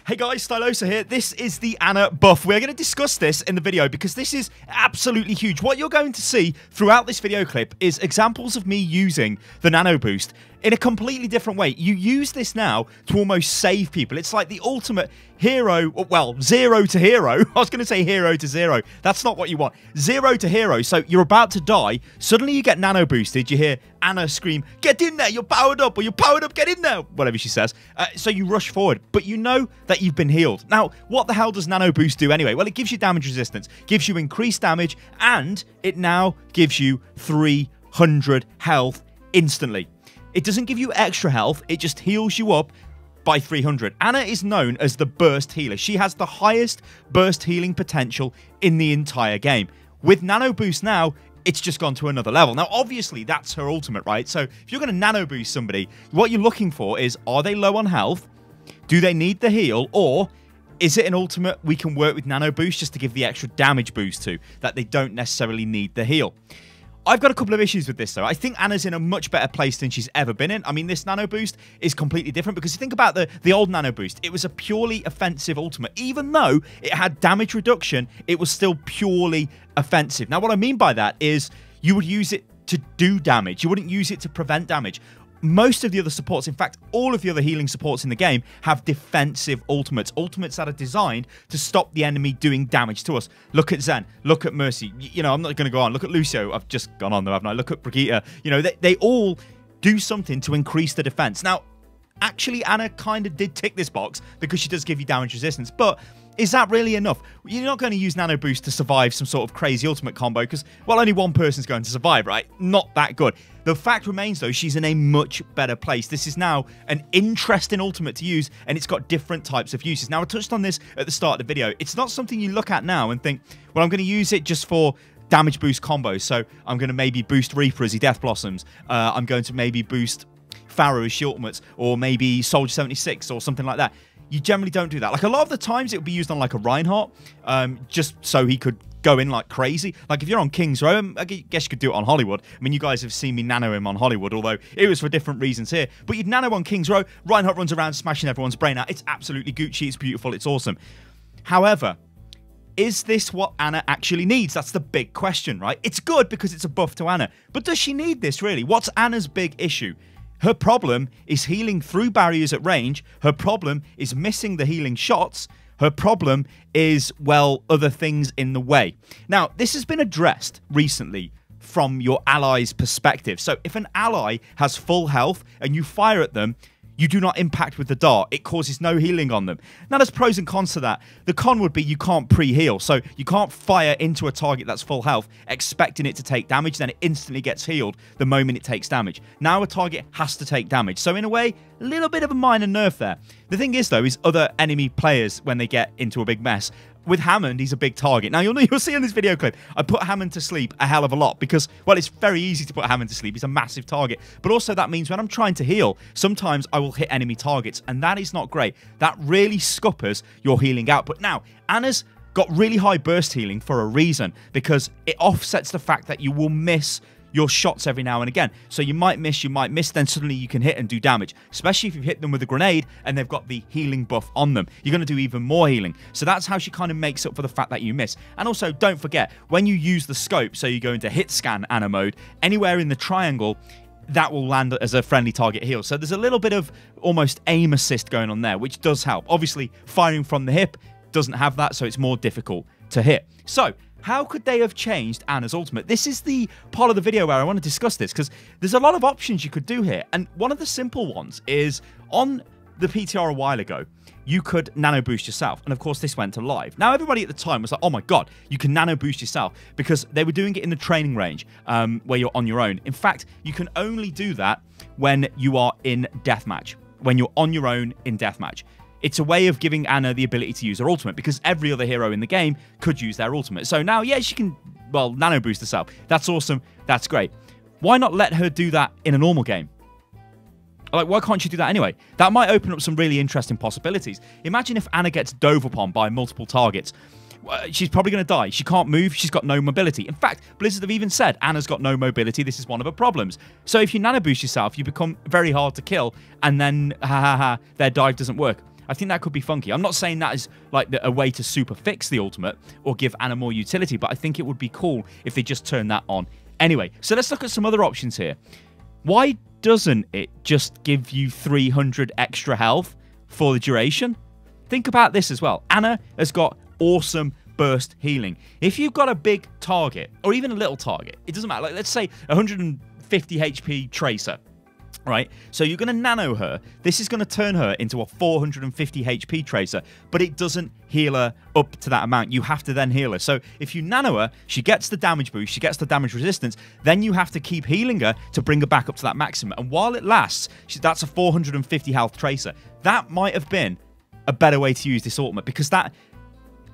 Hey guys, Stylosa here. This is the Ana buff. We're going to discuss this in the video because this is absolutely huge. What you're going to see throughout this video clip is examples of me using the Nano Boost in a completely different way. You use this now to almost save people. It's like the ultimate hero, well, zero to hero. I was going to say hero to zero. That's not what you want. Zero to hero. So you're about to die. Suddenly you get Nano Boosted. You hear Ana scream, "Get in there, you're powered up," or "You're powered up, get in there," whatever she says. So you rush forward, but you know that you've been healed. Now, what the hell does Nano Boost do anyway? Well, it gives you damage resistance, gives you increased damage, and it now gives you 300 health instantly. It doesn't give you extra health, it just heals you up by 300. Ana is known as the burst healer. She has the highest burst healing potential in the entire game. With Nano Boost now, it's just gone to another level. Now, obviously, that's her ultimate, right? So if you're going to Nano Boost somebody, what you're looking for is, are they low on health? Do they need the heal? Or is it an ultimate we can work with Nano Boost just to give the extra damage boost to, that they don't necessarily need the heal? I've got a couple of issues with this, though. I think Ana's in a much better place than she's ever been in. I mean, this Nano Boost is completely different because you think about the old Nano Boost, it was a purely offensive ultimate. Even though it had damage reduction, it was still purely offensive. Now, what I mean by that is you would use it to do damage. You wouldn't use it to prevent damage. Most of the other supports, in fact, all of the other healing supports in the game have defensive ultimates. Ultimates that are designed to stop the enemy doing damage to us. Look at Zen. Look at Mercy. You know, I'm not going to go on. Look at Lucio. I've just gone on though, haven't I? Look at Brigitte. You know, they all do something to increase the defense. Now, actually, Ana kind of did tick this box because she does give you damage resistance, but is that really enough? You're not going to use Nano Boost to survive some sort of crazy ultimate combo because, well, only one person's going to survive, right? Not that good. The fact remains, though, she's in a much better place. This is now an interesting ultimate to use, and it's got different types of uses. Now, I touched on this at the start of the video. It's not something you look at now and think, well, I'm going to use it just for damage boost combos. So I'm going to maybe boost Reaper as he Death Blossoms. I'm going to maybe boost Pharaoh as she ultimates, or maybe Soldier 76 or something like that. You generally don't do that. Like, a lot of the times it would be used on like a Reinhardt, just so he could go in like crazy. Like, if you're on King's Row, I guess you could do it on Hollywood. I mean, you guys have seen me nano him on Hollywood, although it was for different reasons here. But you'd nano on King's Row, Reinhardt runs around smashing everyone's brain out. It's absolutely Gucci, it's beautiful, it's awesome. However, is this what Ana actually needs? That's the big question, right? It's good because it's a buff to Ana, but does she need this really? What's Ana's big issue? Her problem is healing through barriers at range. Her problem is missing the healing shots. Her problem is, well, other things in the way. Now, this has been addressed recently from your ally's perspective. So if an ally has full health and you fire at them, you do not impact with the dart. It causes no healing on them. Now, there's pros and cons to that. The con would be you can't pre-heal. So you can't fire into a target that's full health, expecting it to take damage, then it instantly gets healed the moment it takes damage. Now a target has to take damage. So in a way, a little bit of a minor nerf there. The thing is, though, is other enemy players, when they get into a big mess, with Hammond, he's a big target. Now, you'll see in this video clip, I put Hammond to sleep a hell of a lot because, well, it's very easy to put Hammond to sleep. He's a massive target. But also that means when I'm trying to heal, sometimes I will hit enemy targets, and that is not great. That really scuppers your healing output. Now, Ana's got really high burst healing for a reason, because it offsets the fact that you will miss your shots every now and again. So you might miss, then suddenly you can hit and do damage, especially if you hit them with a grenade and they've got the healing buff on them. You're going to do even more healing. So that's how she kind of makes up for the fact that you miss. And also, don't forget, when you use the scope, so you go into hit scan Ana mode, anywhere in the triangle, that will land as a friendly target heal. So there's a little bit of almost aim assist going on there, which does help. Obviously, firing from the hip doesn't have that, so it's more difficult to hit. So how could they have changed Ana's ultimate? This is the part of the video where I want to discuss this, because there's a lot of options you could do here. And one of the simple ones is, on the PTR a while ago, you could Nano Boost yourself. And of course, this went to live. Now, everybody at the time was like, oh my God, you can Nano Boost yourself, because they were doing it in the training range where you're on your own. In fact, you can only do that when you are in deathmatch, when you're on your own in deathmatch. It's a way of giving Ana the ability to use her ultimate, because every other hero in the game could use their ultimate. So now, yeah, she can, well, Nano Boost herself. That's awesome. That's great. Why not let her do that in a normal game? Like, why can't she do that anyway? That might open up some really interesting possibilities. Imagine if Ana gets dove upon by multiple targets. She's probably going to die. She can't move. She's got no mobility. In fact, Blizzard have even said Ana's got no mobility. This is one of her problems. So if you Nano Boost yourself, you become very hard to kill, and then, their dive doesn't work. I think that could be funky. I'm not saying that is like a way to super fix the ultimate or give Ana more utility, but I think it would be cool if they just turn that on. Anyway, so let's look at some other options here. Why doesn't it just give you 300 extra health for the duration? Think about this as well. Ana has got awesome burst healing. If you've got a big target, or even a little target, it doesn't matter. Like, let's say 150 HP Tracer, right? So you're going to nano her. This is going to turn her into a 450 HP Tracer, but it doesn't heal her up to that amount. You have to then heal her. So if you nano her, she gets the damage boost, she gets the damage resistance, then you have to keep healing her to bring her back up to that maximum. And while it lasts, that's a 450 health Tracer. That might have been a better way to use this ultimate, because that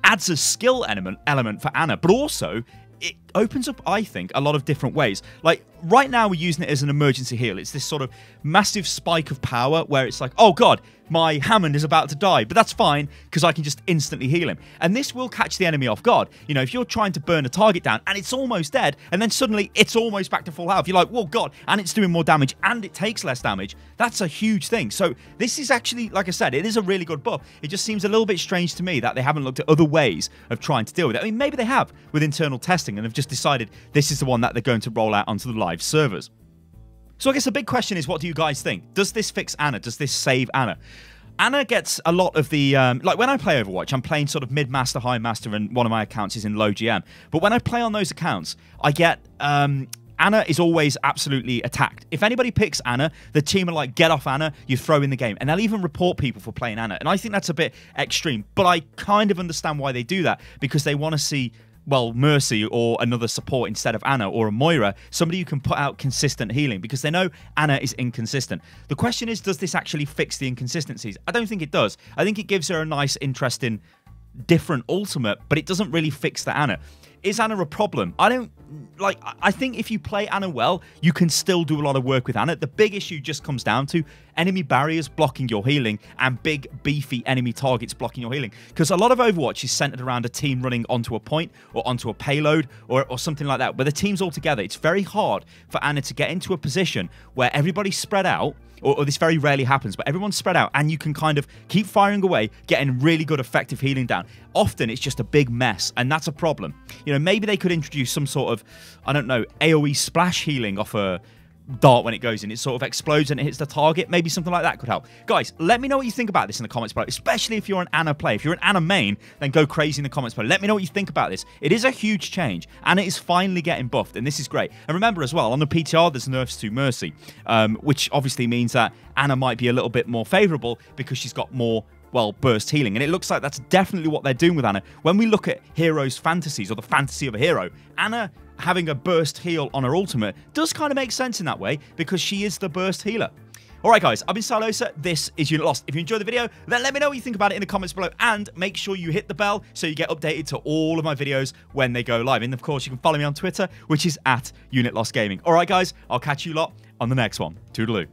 adds a skill element for Ana, but also it opens up, I think, a lot of different ways. Like, right now we're using it as an emergency heal. It's this sort of massive spike of power where it's like, oh god, my Hammond is about to die, but that's fine because I can just instantly heal him. And this will catch the enemy off guard. You know, if you're trying to burn a target down and it's almost dead, and then suddenly it's almost back to full health, you're like, whoa, god, and it's doing more damage and it takes less damage. That's a huge thing. So this is actually, like I said, it is a really good buff. It just seems a little bit strange to me that they haven't looked at other ways of trying to deal with it. I mean, maybe they have with internal testing and have just decided this is the one that they're going to roll out onto the live servers. So I guess the big question is, what do you guys think? Does this fix Ana? Does this save Ana? Ana gets a lot of the, like when I play Overwatch, I'm playing sort of mid-master, high-master, and one of my accounts is in low GM. But when I play on those accounts, I get, Ana is always absolutely attacked. If anybody picks Ana, the team are like, get off Ana, you throw in the game. And they'll even report people for playing Ana. And I think that's a bit extreme. But I kind of understand why they do that, because they want to see, well, Mercy or another support instead of Ana, or a Moira, somebody who can put out consistent healing, because they know Ana is inconsistent. The question is, does this actually fix the inconsistencies? I don't think it does. I think it gives her a nice, interesting, different ultimate, but it doesn't really fix the Ana. Is Ana a problem? I think if you play Ana well, you can still do a lot of work with Ana. The big issue just comes down to enemy barriers blocking your healing and big, beefy enemy targets blocking your healing. Because a lot of Overwatch is centered around a team running onto a point or onto a payload or something like that. Where the team's all together, it's very hard for Ana to get into a position where everybody's spread out, or this very rarely happens, but everyone's spread out and you can kind of keep firing away, getting really good effective healing down. Often it's just a big mess, and that's a problem. You know, maybe they could introduce some sort of, I don't know, AoE splash healing off a dart when it goes in. It sort of explodes and it hits the target. Maybe something like that could help. Guys, let me know what you think about this in the comments below, especially if you're an Ana player. If you're an Ana main, then go crazy in the comments below. Let me know what you think about this. It is a huge change, and it is finally getting buffed, and this is great. And remember as well, on the PTR, there's nerfs to Mercy, which obviously means that Ana might be a little bit more favorable because she's got more, well, burst healing. And it looks like that's definitely what they're doing with Ana. When we look at heroes' fantasies, or the fantasy of a hero, Ana having a burst heal on her ultimate does kind of make sense in that way, because she is the burst healer. Alright guys, I've been Stylosa, this is Unit Lost. If you enjoyed the video, then let me know what you think about it in the comments below, and make sure you hit the bell so you get updated to all of my videos when they go live. And of course, you can follow me on Twitter, which is @UnitLostGaming. Alright guys, I'll catch you lot on the next one. Toodaloo.